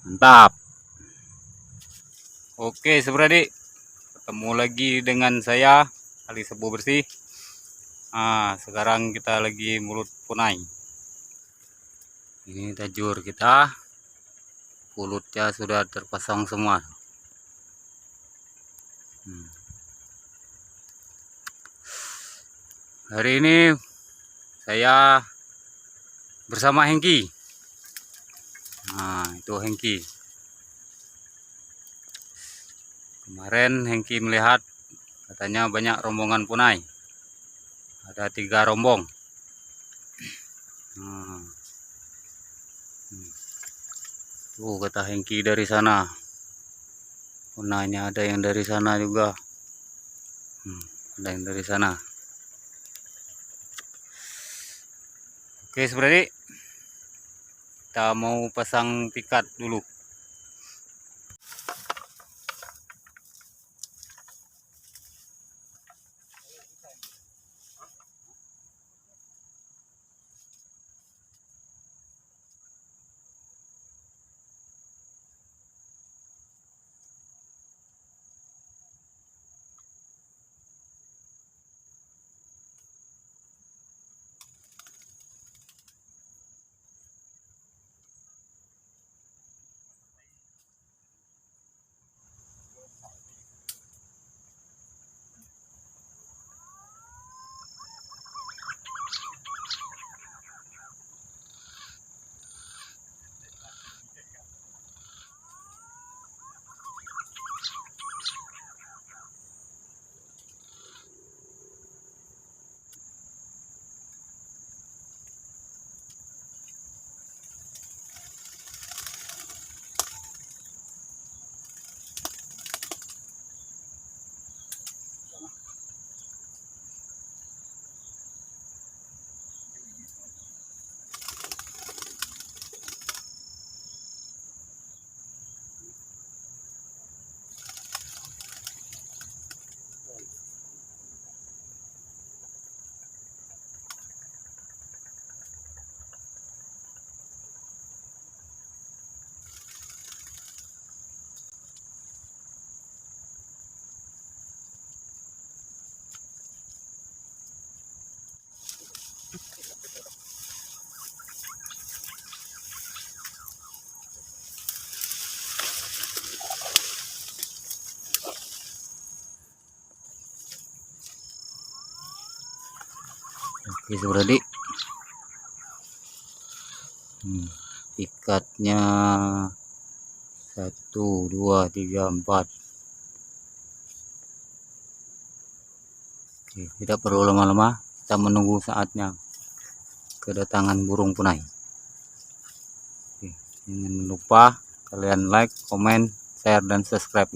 Mantap. Oke, Subradi, ketemu lagi dengan saya Ali Sebo Bersih. Sekarang kita lagi mulut punai. Ini tajur kita, pulutnya sudah terpasang semua. Hari ini saya bersama Hengki. Itu Hengki. Kemarin Hengki melihat katanya banyak rombongan punai. Ada 3 rombong. Kata Hengki dari sana. Punainya ada yang dari sana juga. Ada yang dari sana. Oke, sebenarnya kita mau pasang pikat dulu. Oke, sebenarnya pikatnya 1, 2, 3, 4. Oke, tidak perlu lama-lama, kita menunggu saatnya kedatangan burung punai. Oke, jangan lupa kalian like, komen, share, dan subscribe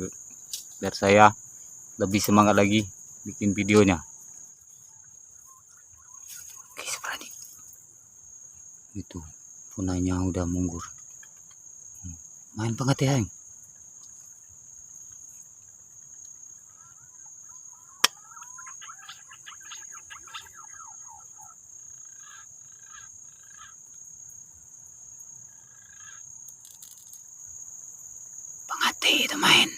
biar saya lebih semangat lagi bikin videonya. Oke, seperti itu, punainya udah munggur. Main banget ya, pangati itu main.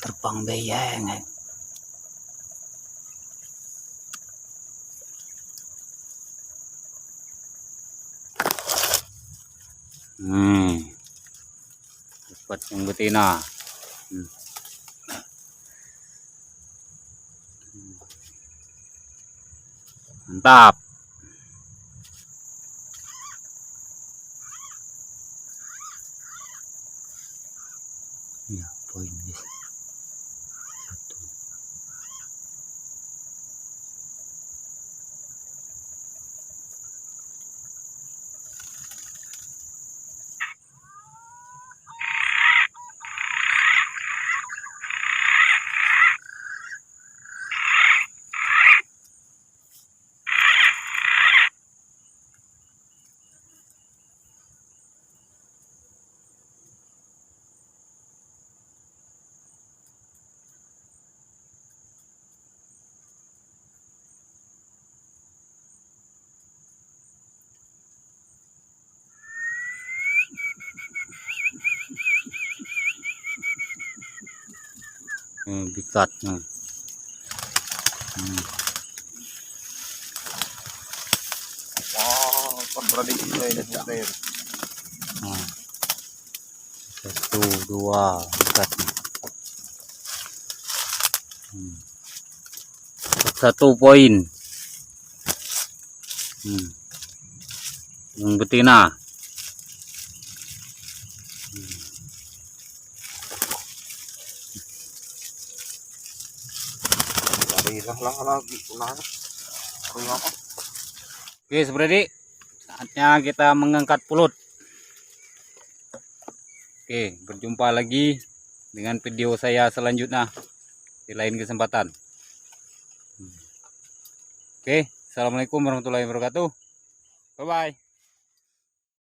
terbang beyeng. Dapat yang betina. Mantap. Ya, poin guys. Satu. Bikat. Wow, kontradiksi saya. Satu, dua, bikat. Satu poin. Yang betina. Lang lagi pulang. Apa? Oke, seperti saatnya kita mengangkat pulut. Oke, berjumpa lagi dengan video saya selanjutnya di lain kesempatan. Oke, assalamualaikum warahmatullahi wabarakatuh. Bye bye.